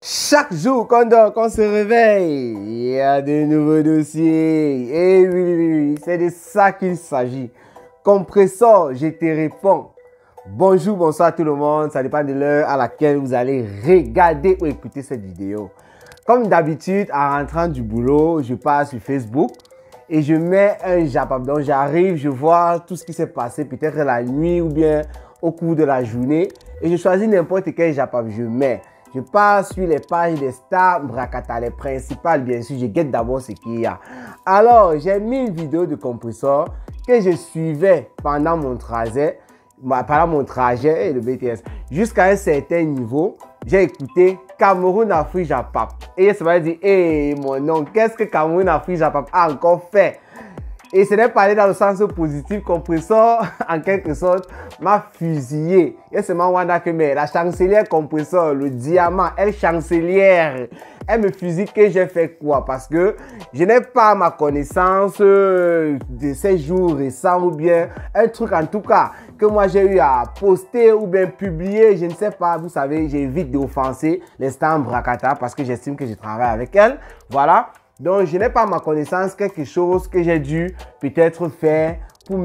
Chaque jour qu'on dort, qu'on se réveille, il y a de nouveaux dossiers. Et oui, c'est de ça qu'il s'agit. Compressor, je te réponds. Bonjour, bonsoir tout le monde. Ça dépend de l'heure à laquelle vous allez regarder ou écouter cette vidéo. Comme d'habitude, en rentrant du boulot, je pars sur Facebook et je mets un Japap. Donc j'arrive, je vois tout ce qui s'est passé, peut-être la nuit ou bien au cours de la journée. Et je choisis n'importe quel Japap je mets. Je pars sur les pages des stars Brakata, les principales, bien sûr. Je guette d'abord ce qu'il y a. Alors, j'ai mis une vidéo de Compressor que je suivais pendant mon trajet et le BTS. Jusqu'à un certain niveau, j'ai écouté Cameroun Afrique Japap. Et ça m'a dit, hé mon nom, qu'est-ce que Cameroun Afrique Japap a encore fait? Et ce n'est pas allé dans le sens positif. Compressor, en quelque sorte, m'a fusillé. Et c'est moi que la chancelière Compressor, le diamant, elle chancelière. Elle me fusille que j'ai fait quoi? Parce que je n'ai pas ma connaissance de ces jours récents ou bien un truc en tout cas que moi j'ai eu à poster ou bien publier. Je ne sais pas, vous savez, j'évite d'offenser les stars Brakata parce que j'estime que je travaille avec elle. Voilà. Donc, je n'ai pas ma connaissance, quelque chose que j'ai dû peut-être faire pour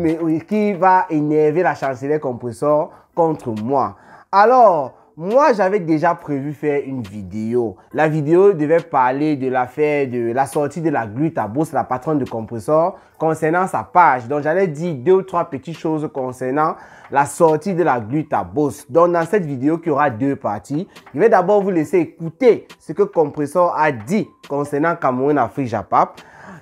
qui va énerver la chancelière Compressor contre moi. Alors, moi, j'avais déjà prévu faire une vidéo. La vidéo devait parler de l'affaire de la sortie de la Gluta-Boss, la patronne de Compressor, concernant sa page. Donc, j'allais dire 2 ou 3 petites choses concernant la sortie de la Gluta-Boss. Donc, dans cette vidéo qui aura 2 parties, je vais d'abord vous laisser écouter ce que Compressor a dit concernant Cameroun Afrique Japap.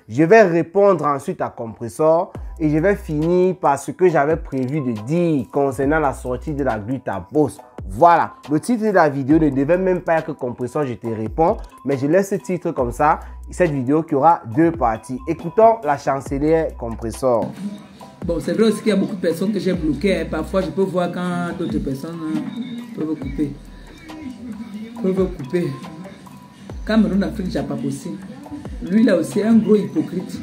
Je vais répondre ensuite à Compressor et je vais finir par ce que j'avais prévu de dire concernant la sortie de la Gluta-Boss. Voilà, le titre de la vidéo ne devait même pas être Compressor, je te réponds, mais je laisse ce titre comme ça, cette vidéo qui aura 2 parties. Écoutons la chancelière Compressor. Bon, c'est vrai aussi qu'il y a beaucoup de personnes que j'ai bloquées. Parfois, je peux voir quand d'autres personnes peuvent couper. Cameroun Afrique Japap aussi. Lui là aussi un gros hypocrite.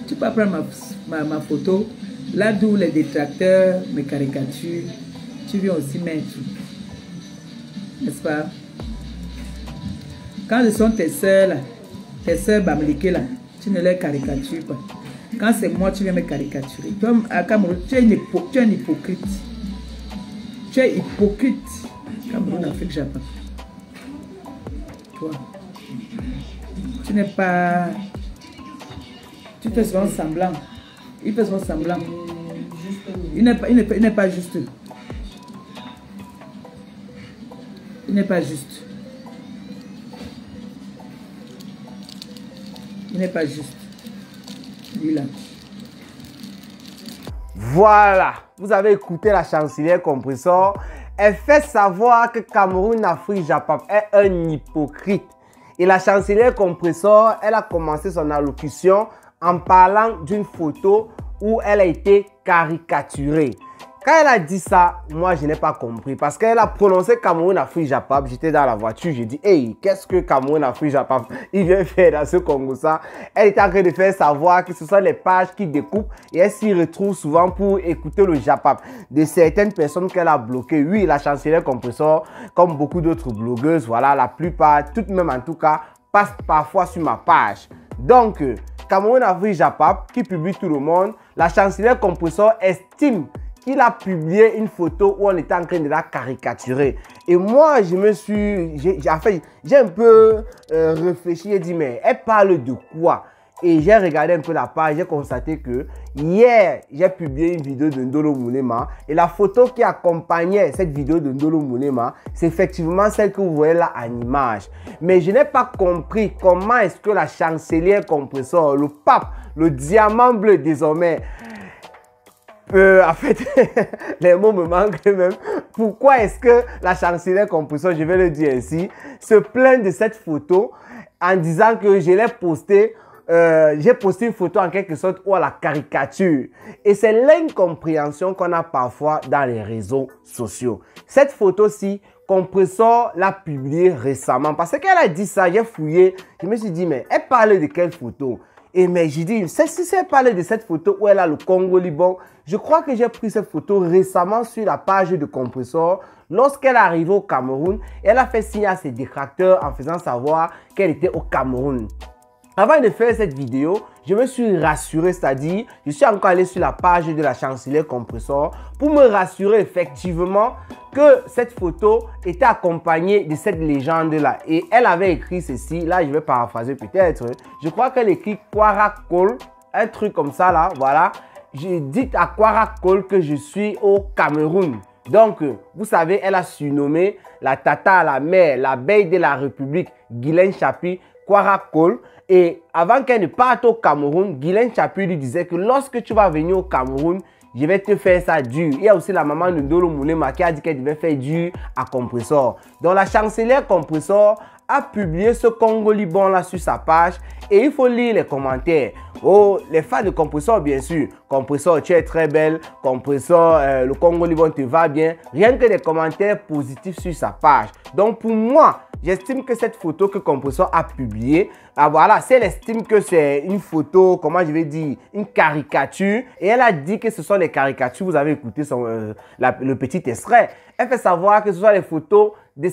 Tu peux prendre ma photo, là d'où les détracteurs, mes caricatures, tu viens aussi mettre. N'est-ce pas? Quand ce sont tes soeurs là, tes soeurs bamliquées là, tu ne les caricatures pas. Quand c'est moi, tu viens me caricaturer. Toi, à Cameroun, tu es un hypocrite. Tu es hypocrite. Cameroun Afrique Japap. Toi. Tu n'es pas... Tu fais souvent semblant. Il fait souvent semblant. Il n'est pas juste. Il n'est pas juste. Il n'est pas juste. Lui là. Voilà. Vous avez écouté la chancelière Compressor. Elle fait savoir que Cameroun Afrique Japap est un hypocrite. Et la chancelière Compressor, elle a commencé son allocution en parlant d'une photo où elle a été caricaturée. Quand elle a dit ça, moi je n'ai pas compris parce qu'elle a prononcé Cameroun Afrique Japap. J'étais dans la voiture, j'ai dit hey, qu'est-ce que Cameroun Afrique Japap il vient faire dans ce Congo ça? Elle était en train de faire savoir que ce sont les pages qui découpent et elle s'y retrouve souvent pour écouter le Japap de certaines personnes qu'elle a bloquées. Oui, la chancelière Compressor, comme beaucoup d'autres blogueuses, voilà, la plupart, toutes même en tout cas, passent parfois sur ma page. Donc, Cameroun Afrique Japap qui publie tout le monde, la chancelière Compressor estime qu'il a publié une photo où on était en train de la caricaturer. Et moi, j'ai un peu réfléchi et dit, mais elle parle de quoi? Et j'ai regardé un peu la page, j'ai constaté que hier, j'ai publié une vidéo de Ndolo Moulema. Et la photo qui accompagnait cette vidéo de Ndolo Moulema, c'est effectivement celle que vous voyez là en image. Mais je n'ai pas compris comment est-ce que la chancelière Compressor, le pape, le diamant bleu désormais, en fait, les mots me manquent même. Pourquoi est-ce que la chancelière Compressor, je vais le dire ainsi, se plaint de cette photo en disant que je l'ai postée, j'ai posté une photo en quelque sorte où à la caricature. Et c'est l'incompréhension qu'on a parfois dans les réseaux sociaux. Cette photo-ci, Compressor l'a publiée récemment. Parce qu'elle a dit ça, j'ai fouillé, je me suis dit, mais elle parle de quelle photo? Et mais j'ai dit, si c'est parlé de cette photo où elle a le Congo-Liban, je crois que j'ai pris cette photo récemment sur la page de Compressor. Lorsqu'elle est arrivée au Cameroun, elle a fait signe à ses détracteurs en faisant savoir qu'elle était au Cameroun. Avant de faire cette vidéo, je me suis rassuré, c'est-à-dire, je suis encore allé sur la page de la chancelière Compressor pour me rassurer effectivement que cette photo était accompagnée de cette légende-là. Et elle avait écrit ceci, là je vais paraphraser peut-être, je crois qu'elle écrit Kwarakol, un truc comme ça là, voilà. J'ai dit à Kwarakol que je suis au Cameroun. Donc, vous savez, elle a surnommé la tata, la mère, l'abeille de la République, Guylaine Chapuis, Kwarakol. Et avant qu'elle ne parte au Cameroun, Guylaine Chapuis lui disait que lorsque tu vas venir au Cameroun, je vais te faire ça dur. Il y a aussi la maman de Ndolo Moulema qui a dit qu'elle devait faire dur à Compressor. Donc la chancelière Compressor a publié ce Congo-Liban là sur sa page et il faut lire les commentaires. Oh, les fans de Compressor, bien sûr. Compressor, tu es très belle. Compressor, le Congo-Liban te va bien. Rien que des commentaires positifs sur sa page. Donc pour moi, j'estime que cette photo que Compressor a publiée, voilà, si elle estime que c'est une photo, comment je vais dire, une caricature, et elle a dit que ce sont les caricatures, vous avez écouté le petit extrait, elle fait savoir que ce sont les photos de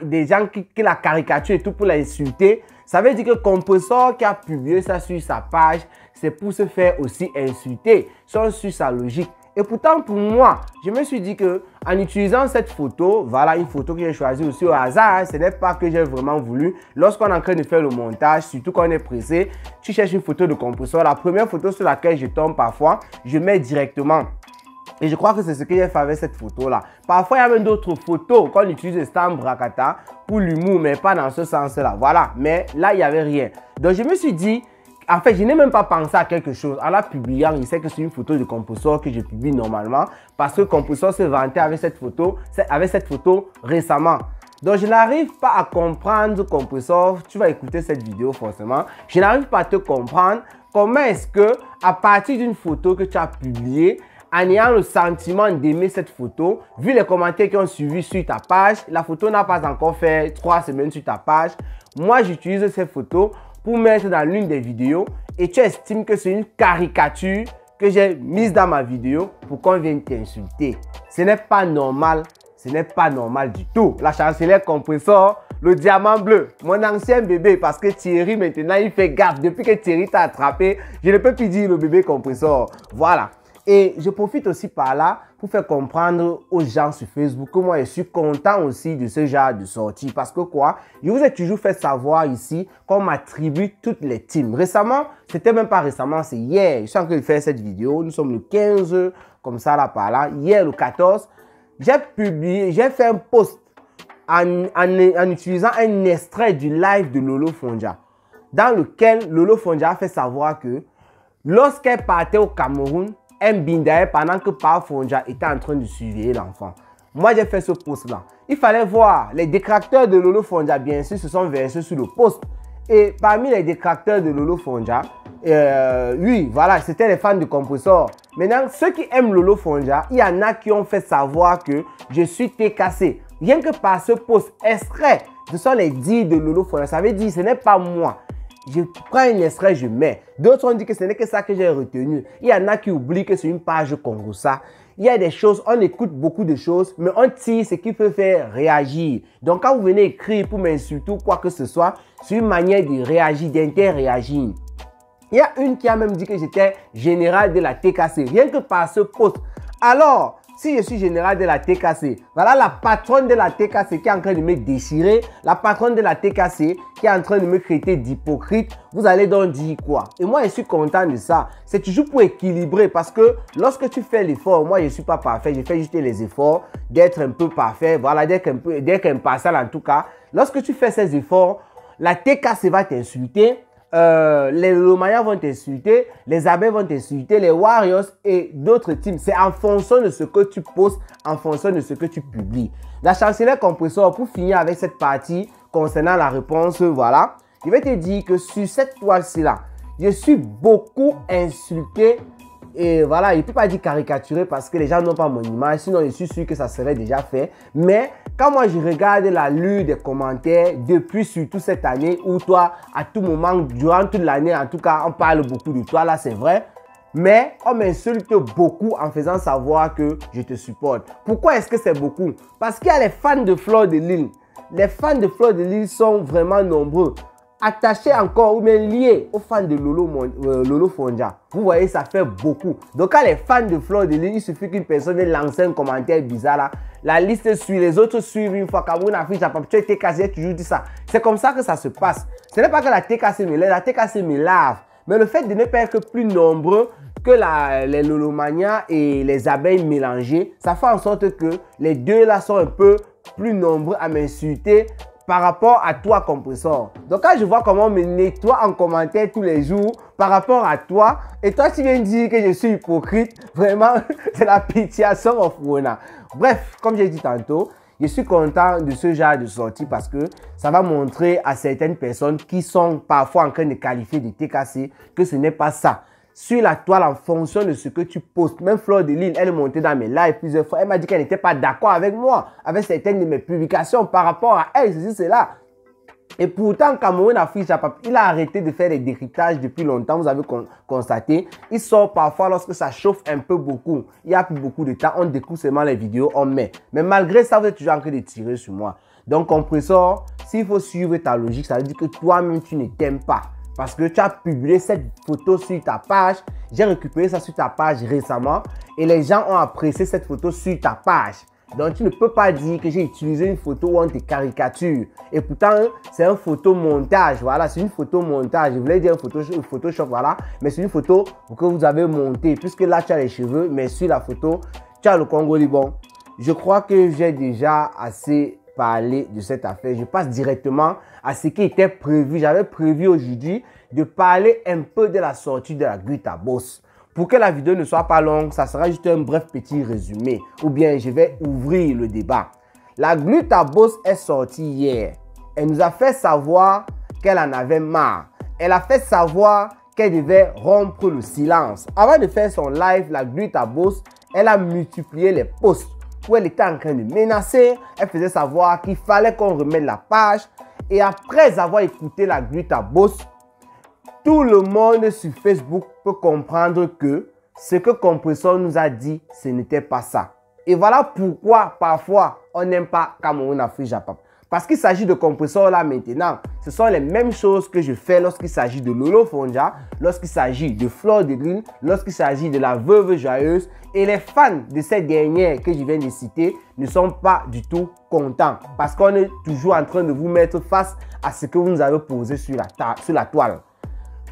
des gens qui la caricaturent et tout pour l'insulter. Ça veut dire que Compressor qui a publié ça sur sa page, c'est pour se faire aussi insulter, sur sa logique. Et pourtant, pour moi, je me suis dit que en utilisant cette photo, voilà une photo que j'ai choisie aussi au hasard, hein, ce n'est pas que j'ai vraiment voulu. Lorsqu'on est en train de faire le montage, surtout quand on est pressé, tu cherches une photo de Compressor. La première photo sur laquelle je tombe parfois, je mets directement. Et je crois que c'est ce que j'ai fait avec cette photo-là. Parfois, il y a même d'autres photos qu'on utilise de Stan Brakata pour l'humour, mais pas dans ce sens-là. Voilà, mais là, il n'y avait rien. Donc, je me suis dit, en fait, je n'ai même pas pensé à quelque chose. En la publiant, il sait que c'est une photo de Compressor que je publie normalement parce que Compressor s'est vanté avec cette photo récemment. Donc, je n'arrive pas à comprendre Compressor. Tu vas écouter cette vidéo forcément. Je n'arrive pas à te comprendre comment est-ce que, à partir d'une photo que tu as publiée, en ayant le sentiment d'aimer cette photo, vu les commentaires qui ont suivi sur ta page, la photo n'a pas encore fait 3 semaines sur ta page. Moi, j'utilise cette photo pour mettre dans l'une des vidéos et tu estimes que c'est une caricature que j'ai mise dans ma vidéo pour qu'on vienne t'insulter. Ce n'est pas normal, ce n'est pas normal du tout. La chancelière Compressor, le diamant bleu, mon ancien bébé, parce que Thierry maintenant il fait gaffe. Depuis que Thierry t'a attrapé, je ne peux plus dire le bébé Compressor. Voilà. Et je profite aussi par là pour faire comprendre aux gens sur Facebook que moi je suis content aussi de ce genre de sortie. Parce que quoi, je vous ai toujours fait savoir ici qu'on m'attribue toutes les teams. Récemment, c'était même pas récemment, c'est hier. Je suis en train de faire cette vidéo. Nous sommes le 15, comme ça là par là. Hier le 14, j'ai fait un post en utilisant un extrait du live de Lolo Fonja. Dans lequel Lolo Fonja a fait savoir que lorsqu'elle partait au Cameroun, un bindaye pendant que Paa Fonja était en train de surveiller l'enfant. Moi, j'ai fait ce post-là. Il fallait voir. Les détracteurs de Lolo Fonja, bien sûr, se sont versés sur le post. Et parmi les détracteurs de Lolo Fonja, oui, voilà, c'était les fans de Compressor. Maintenant, ceux qui aiment Lolo Fonja, il y en a qui ont fait savoir que je suis TKC. Rien que par ce post extrait, ce sont les dires de Lolo Fonja. Ça veut dire, ce n'est pas moi. Je prends un extrait, je mets. D'autres ont dit que ce n'est que ça que j'ai retenu. Il y en a qui oublient que c'est une page Congossa. Il y a des choses, on écoute beaucoup de choses, mais on tire ce qui peut faire réagir. Donc quand vous venez écrire pour m'insulter ou quoi que ce soit, c'est une manière de réagir, d'inter-réagir. Il y a une qui a même dit que j'étais général de la TKC, rien que par ce post. Alors, si je suis général de la TKC, voilà la patronne de la TKC qui est en train de me déchirer, la patronne de la TKC qui est en train de me traiter d'hypocrite, vous allez donc dire quoi? Et moi, je suis content de ça. C'est toujours pour équilibrer parce que lorsque tu fais l'effort, moi, je ne suis pas parfait, je fais juste les efforts d'être un peu parfait, voilà, d'être impartial en tout cas. Lorsque tu fais ces efforts, la TKC va t'insulter. Les Lomaya vont t'insulter, les Abbés vont t'insulter, les Warriors et d'autres teams. C'est en fonction de ce que tu postes, en fonction de ce que tu publies. La chancelière Compressor, pour finir avec cette partie concernant la réponse, voilà, je vais te dire que sur cette toile-ci là, je suis beaucoup insulté Et voilà, il ne peut pas dire caricaturer parce que les gens n'ont pas mon image. Sinon, je suis sûr que ça serait déjà fait. Mais quand moi, je regarde la lue des commentaires depuis surtout cette année où toi, à tout moment, durant toute l'année, en tout cas, on parle beaucoup de toi. Là, c'est vrai. Mais on m'insulte beaucoup en faisant savoir que je te supporte. Pourquoi est-ce que c'est beaucoup? Parce qu'il y a les fans de Fleur de Lys. Les fans de Fleur de Lys sont vraiment nombreux. Attachés encore ou même liés aux fans de Lolo Fonja. Vous voyez, ça fait beaucoup. Donc quand les fans de Fleur de Lys, il suffit qu'une personne vienne lancer un commentaire bizarre là. La liste suit, les autres suivent une fois. Cameroun Afrique, tu as TKC, toujours dit ça. C'est comme ça que ça se passe. Ce n'est pas que la TKC me lève, la TKC me lave. Mais le fait de ne pas être plus nombreux que les Lolomania et les abeilles mélangées, ça fait en sorte que les deux là sont un peu plus nombreux à m'insulter par rapport à toi, Compressor. Donc quand je vois comment on me nettoie en commentaire tous les jours par rapport à toi, et toi tu viens dire que je suis hypocrite, vraiment c'est la pitiation of Rona. Bref, comme j'ai dit tantôt, je suis content de ce genre de sortie parce que ça va montrer à certaines personnes qui sont parfois en train de qualifier de TKC que ce n'est pas ça. Sur la toile, en fonction de ce que tu postes, même Fleur de Lys, elle est montée dans mes lives plusieurs fois. Elle m'a dit qu'elle n'était pas d'accord avec moi, avec certaines de mes publications par rapport à elle, ceci, cela. Et pourtant, Cameroun Afrique, il a arrêté de faire des décryptages depuis longtemps, vous avez constaté. Il sort parfois lorsque ça chauffe un peu beaucoup. Il n'y a plus beaucoup de temps, on découvre seulement les vidéos, on met. Mais malgré ça, vous êtes toujours en train de tirer sur moi. Donc, Compressor, s'il faut suivre ta logique, ça veut dire que toi-même, tu ne t'aimes pas. Parce que tu as publié cette photo sur ta page. J'ai récupéré ça sur ta page récemment. Et les gens ont apprécié cette photo sur ta page. Donc, tu ne peux pas dire que j'ai utilisé une photo où on te caricature. Et pourtant, c'est un photo montage. Voilà, c'est une photo montage. Je voulais dire un Photoshop, voilà. Mais c'est une photo que vous avez montée. Puisque là, tu as les cheveux. Mais sur la photo, tu as le Congo Liban. Je crois que j'ai déjà assez parlé de cette affaire. Je passe directement à ce qui était prévu. J'avais prévu aujourd'hui de parler un peu de la sortie de la Gluta Boss. Pour que la vidéo ne soit pas longue, ça sera juste un bref petit résumé. Ou bien je vais ouvrir le débat. La Gluta Boss est sortie hier. Elle nous a fait savoir qu'elle en avait marre. Elle a fait savoir qu'elle devait rompre le silence. Avant de faire son live, la Gluta Boss, elle a multiplié les posts où elle était en train de menacer. Elle faisait savoir qu'il fallait qu'on remette la page. Et après avoir écouté la Gluta Boss, tout le monde sur Facebook peut comprendre que ce que Compressor nous a dit, ce n'était pas ça. Et voilà pourquoi parfois on n'aime pas Cameroun Afrique Japap. Parce qu'il s'agit de Compressor là maintenant. Ce sont les mêmes choses que je fais lorsqu'il s'agit de Lolo Fonja, lorsqu'il s'agit de Fleur de Lys, lorsqu'il s'agit de la Veuve Joyeuse. Et les fans de ces dernières que je viens de citer ne sont pas du tout contents. Parce qu'on est toujours en train de vous mettre face à ce que vous nous avez posé sur la toile.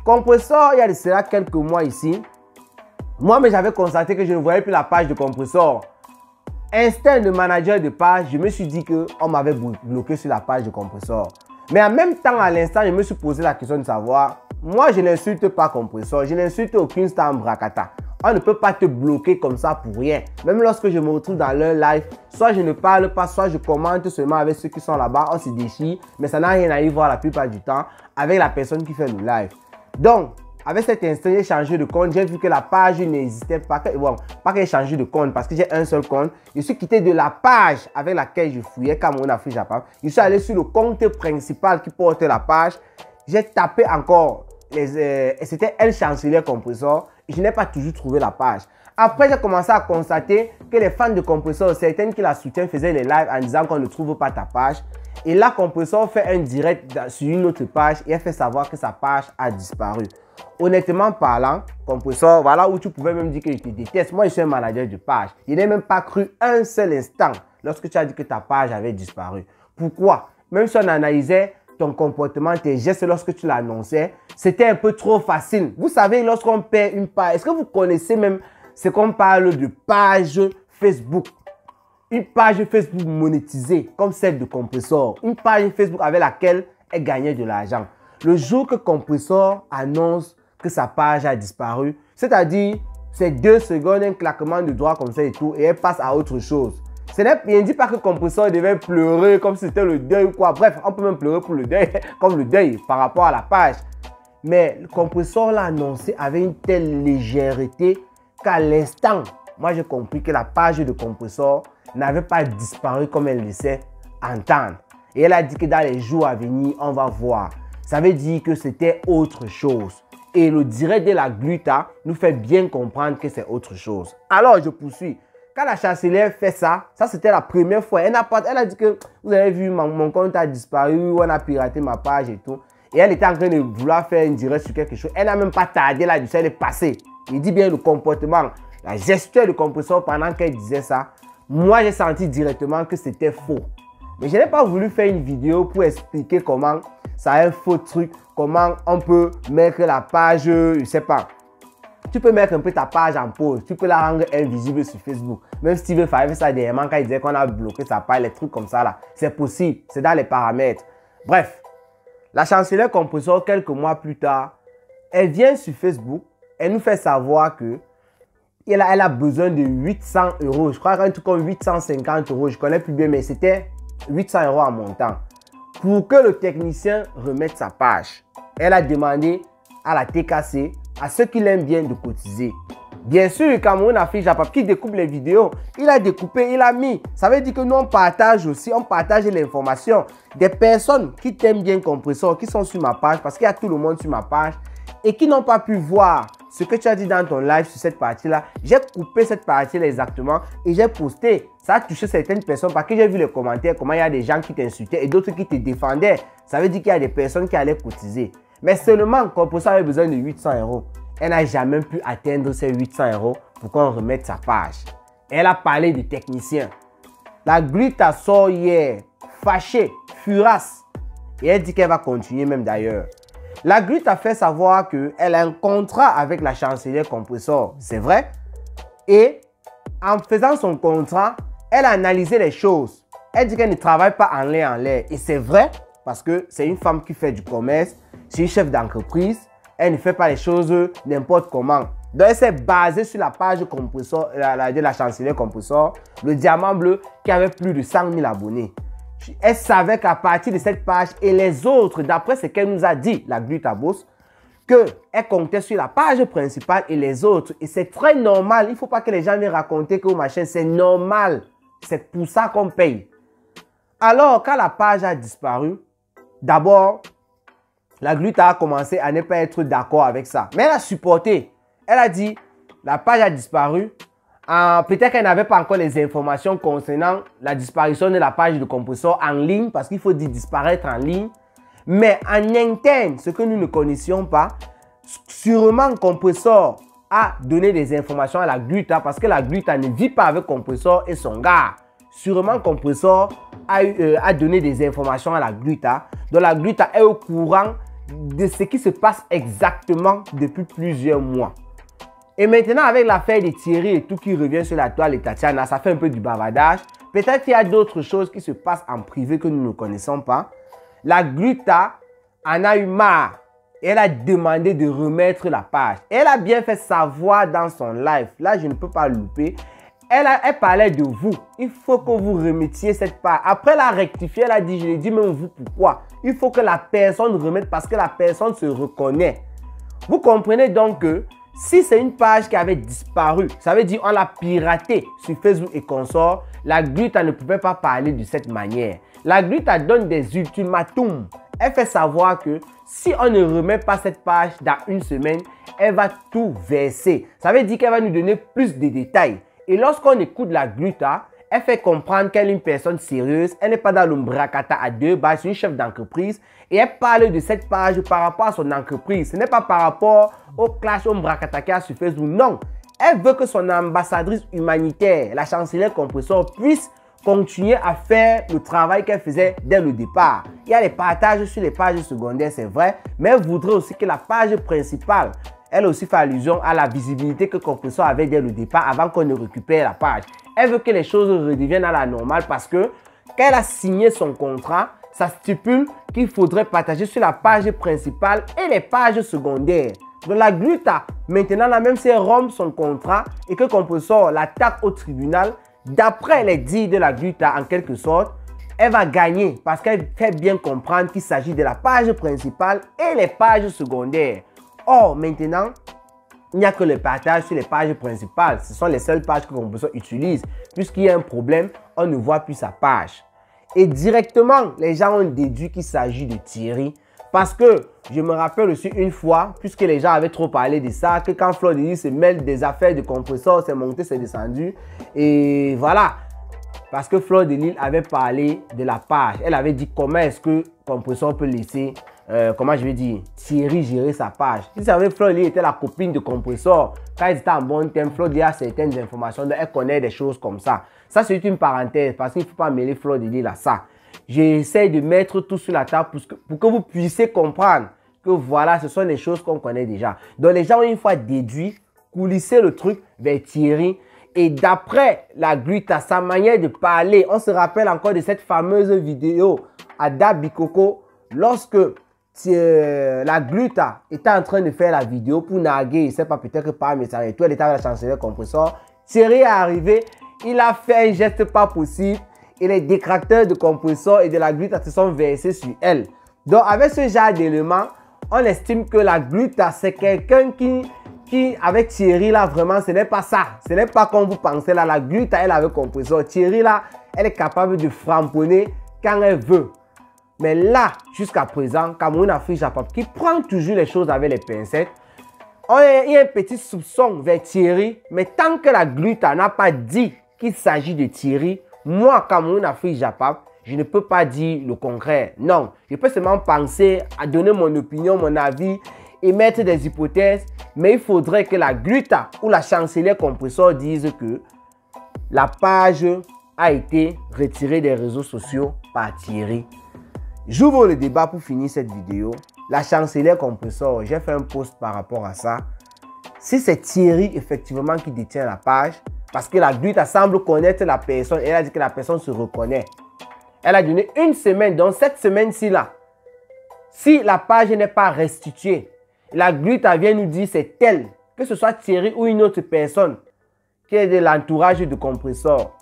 Compressor, il y a de cela quelques mois ici. Moi-même, j'avais constaté que je ne voyais plus la page de Compressor. Instinct de manager de page, je me suis dit qu'on m'avait bloqué sur la page de Compressor. Mais en même temps, à l'instant, je me suis posé la question de savoir, moi, je n'insulte pas Compressor, je n'insulte aucune star Mbrakata. On ne peut pas te bloquer comme ça pour rien. Même lorsque je me retrouve dans leur live, soit je ne parle pas, soit je commente seulement avec ceux qui sont là-bas, on se déchire, mais ça n'a rien à y voir la plupart du temps avec la personne qui fait le live. Donc, avec cet instant, j'ai changé de compte. J'ai vu que la page n'existait pas. Bon, pas que j'ai changé de compte parce que j'ai un seul compte. Je suis quitté de la page avec laquelle je fouillais Cameroun Afrique Japap. Je suis allé sur le compte principal qui porte la page. J'ai tapé encore. C'était El Chancelier Compressor. Je n'ai pas toujours trouvé la page. Après, j'ai commencé à constater que les fans de Compressor, certaines qui la soutiennent, faisaient les lives en disant qu'on ne trouve pas ta page. Et là, Compressor fait un direct sur une autre page et elle fait savoir que sa page a disparu. Honnêtement parlant, Compressor, voilà où tu pouvais même dire que je te déteste. Moi, je suis un manager de page. Je n'ai même pas cru un seul instant lorsque tu as dit que ta page avait disparu. Pourquoi? Même si on analysait ton comportement, tes gestes lorsque tu l'annonçais, c'était un peu trop facile. Vous savez, lorsqu'on perd une page, est-ce que vous connaissez même ce qu'on parle de page Facebook? Une page Facebook monétisée comme celle de Compressor. Une page Facebook avec laquelle elle gagnait de l'argent. Le jour que Compressor annonce que sa page a disparu, c'est-à-dire c'est 2 secondes, un claquement de doigts comme ça et tout, et elle passe à autre chose. Je ne dis pas que Compressor devait pleurer comme si c'était le deuil ou quoi. Bref, on peut même pleurer pour le deuil, comme le deuil par rapport à la page. Mais Compressor l'a annoncé avec une telle légèreté qu'à l'instant, moi j'ai compris que la page de compresseur n'avait pas disparu comme elle laissait entendre. Et elle a dit que dans les jours à venir, on va voir. Ça veut dire que c'était autre chose. Et le direct de la Gluta nous fait bien comprendre que c'est autre chose. Alors, je poursuis. Quand la chancelière fait ça, ça c'était la première fois. Elle a dit que, vous avez vu, mon compte a disparu, on a piraté ma page et tout. Et elle était en train de vouloir faire une direct sur quelque chose. Elle n'a même pas tardé là-dessus, elle est passée. Il dit bien le comportement, la gestion du compresseur pendant qu'elle disait ça. Moi, j'ai senti directement que c'était faux. Mais je n'ai pas voulu faire une vidéo pour expliquer comment ça est un faux truc, comment on peut mettre la page, je ne sais pas. Tu peux mettre un peu ta page en pause, tu peux la rendre invisible sur Facebook. Même Steven Favre ça dernièrement quand il disait qu'on a bloqué sa page, les trucs comme ça là. C'est possible, c'est dans les paramètres. Bref, la chancelière compresseur, quelques mois plus tard, elle vient sur Facebook, elle nous fait savoir que elle a besoin de 800 €. Je crois qu'un truc comme 850 €, je connais plus bien, mais c'était 800 € en montant. Pour que le technicien remette sa page, elle a demandé à la TKC, à ceux qui l'aiment bien, de cotiser. Bien sûr, le Cameroun affiche la pape qui découpe les vidéos. Il a découpé, il a mis. Ça veut dire que nous, on partage aussi, on partage l'information. Des personnes qui t'aiment bien compresseur, qui sont sur ma page, parce qu'il y a tout le monde sur ma page, et qui n'ont pas pu voir ce que tu as dit dans ton live sur cette partie-là. J'ai coupé cette partie-là exactement et j'ai posté. Ça a touché certaines personnes parce que j'ai vu les commentaires, comment il y a des gens qui t'insultaient et d'autres qui te défendaient. Ça veut dire qu'il y a des personnes qui allaient cotiser. Mais seulement, compresseur avait besoin de 800 €. Elle n'a jamais pu atteindre ces 800 € pour qu'on remette sa page. Elle a parlé de technicien. La Gluta sort hier, fâchée, furasse. Et elle dit qu'elle va continuer même d'ailleurs. La Gluta a fait savoir qu'elle a un contrat avec la chancelière compresseur. C'est vrai. Et en faisant son contrat, elle a analysé les choses. Elle dit qu'elle ne travaille pas en l'air. Et c'est vrai parce que c'est une femme qui fait du commerce. C'est une chef d'entreprise. Elle ne fait pas les choses n'importe comment. Donc, elle s'est basée sur la page compresseur, de la chancelière compresseur, le diamant bleu qui avait plus de 100 000 abonnés. Elle savait qu'à partir de cette page et les autres, d'après ce qu'elle nous a dit, la Gluta Boss, qu'elle comptait sur la page principale et les autres. Et c'est très normal. Il ne faut pas que les gens viennent raconter que machin, c'est normal. C'est pour ça qu'on paye. Alors, quand la page a disparu, d'abord, la Gluta a commencé à ne pas être d'accord avec ça. Mais elle a supporté. Elle a dit, la page a disparu. Peut-être qu'elle n'avait pas encore les informations concernant la disparition de la page de compresseur en ligne, parce qu'il faut dire disparaître en ligne. Mais en interne, ce que nous ne connaissions pas, sûrement compresseur a donné des informations à la Gluta, parce que la Gluta ne vit pas avec compresseur et son gars. Sûrement compresseur a donné des informations à la Gluta, dont la Gluta est au courant de ce qui se passe exactement depuis plusieurs mois. Et maintenant, avec l'affaire de Thierry et tout qui revient sur la toile et Tatiana, ça fait un peu du bavardage. Peut-être qu'il y a d'autres choses qui se passent en privé que nous ne connaissons pas. La Gluta en a eu marre. Et elle a demandé de remettre la page. Elle a bien fait savoir dans son live. Là, je ne peux pas louper. Elle parlait de vous. Il faut que vous remettiez cette page. Après, elle a rectifié. Elle a dit, je l'ai dit, mais vous, pourquoi? Il faut que la personne remette parce que la personne se reconnaît. Vous comprenez donc que si c'est une page qui avait disparu, ça veut dire on l'a piratée sur Facebook et consorts, la Gluta ne pouvait pas parler de cette manière. La Gluta donne des ultimatums. Elle fait savoir que si on ne remet pas cette page dans une semaine, elle va tout verser. Ça veut dire qu'elle va nous donner plus de détails. Et lorsqu'on écoute la Gluta, elle fait comprendre qu'elle est une personne sérieuse. Elle n'est pas dans l'ombracata à deux balles, c'est une chef d'entreprise. Et elle parle de cette page par rapport à son entreprise. Ce n'est pas par rapport au clash ombracata qu'il y a sur Facebook. Non, elle veut que son ambassadrice humanitaire, la chancelière compresseur, puisse continuer à faire le travail qu'elle faisait dès le départ. Il y a les partages sur les pages secondaires, c'est vrai. Mais elle voudrait aussi que la page principale, elle aussi fait allusion à la visibilité que compresseur avait dès le départ avant qu'on ne récupère la page. Elle veut que les choses redeviennent à la normale parce que quand elle a signé son contrat, ça stipule qu'il faudrait partager sur la page principale et les pages secondaires. Donc la Gluta, maintenant, là, même si elle rompt son contrat et que compresseur l'attaque au tribunal, d'après les dires de la Gluta, en quelque sorte, elle va gagner parce qu'elle fait bien comprendre qu'il s'agit de la page principale et les pages secondaires. Or, maintenant, il n'y a que les partages sur les pages principales. Ce sont les seules pages que Compressor utilise. Puisqu'il y a un problème, on ne voit plus sa page. Et directement, les gens ont déduit qu'il s'agit de Thierry. Parce que je me rappelle aussi une fois, puisque les gens avaient trop parlé de ça, que quand Fleur de Lys se mêle des affaires de Compressor, c'est monté, c'est descendu. Et voilà. Parce que Fleur de Lys avait parlé de la page. Elle avait dit comment est-ce que Compressor peut laisser, comment je vais dire, Thierry gérer sa page. Si vous savez, Fleur de Lys était la copine de Compressor. Quand ils étaient en bon terme, Fleur de Lys a certaines informations, donc elle connaît des choses comme ça. Ça, c'est une parenthèse parce qu'il ne faut pas mêler Fleur de Lys à ça. J'essaie de mettre tout sur la table pour que vous puissiez comprendre que voilà, ce sont des choses qu'on connaît déjà. Donc les gens ont une fois déduit, coulissé le truc vers Thierry. Et d'après la Gluta, sa manière de parler, on se rappelle encore de cette fameuse vidéo à Dabikoko lorsque la Gluta était en train de faire la vidéo pour narguer, je ne sais pas, peut-être que par message et tout, elle était avec la chancelière Compressor. Thierry est arrivé, il a fait un geste pas possible et les détracteurs de Compressor et de la Gluta se sont versés sur elle. Donc avec ce genre d'éléments, on estime que la Gluta, c'est quelqu'un qui, avec Thierry là, vraiment, ce n'est pas ça. Ce n'est pas comme vous pensez là. La Gluta, elle avait Compressor. Thierry là, elle est capable de framponner quand elle veut. Mais là, jusqu'à présent, Cameroun Afrique Japap, qui prend toujours les choses avec les pincettes, il y a un petit soupçon vers Thierry. Mais tant que la Gluta n'a pas dit qu'il s'agit de Thierry, moi, Cameroun Afrique Japap, je ne peux pas dire le contraire. Non, je peux seulement penser à donner mon opinion, mon avis, émettre des hypothèses, mais il faudrait que la Gluta ou la chancelière Compressor dise que la page a été retirée des réseaux sociaux par Thierry. J'ouvre le débat pour finir cette vidéo. La chancelière Compressor, j'ai fait un post par rapport à ça. Si c'est Thierry effectivement qui détient la page, parce que la Gluta semble connaître la personne, elle a dit que la personne se reconnaît. Elle a donné une semaine, donc cette semaine-ci là, si la page n'est pas restituée, la Gluta vient nous dire c'est elle, que ce soit Thierry ou une autre personne qui est de l'entourage de Compressor.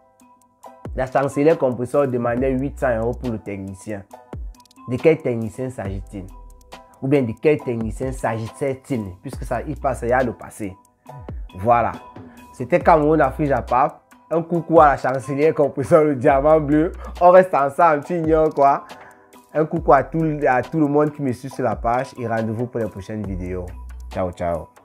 La chancelière Compressor demandait 800 € pour le technicien. De quel technicien s'agit-il? Ou bien de quel technicien s'agissait-il? Puisque ça, il passe à le passé. Voilà. C'était Cameroun Afrique Japap. Un coucou à la chancelière Compressor, le diamant bleu. On reste ensemble, tu ignores quoi. Un coucou à tout le monde qui me suit sur la page et rendez-vous pour les prochaines vidéos. Ciao, ciao.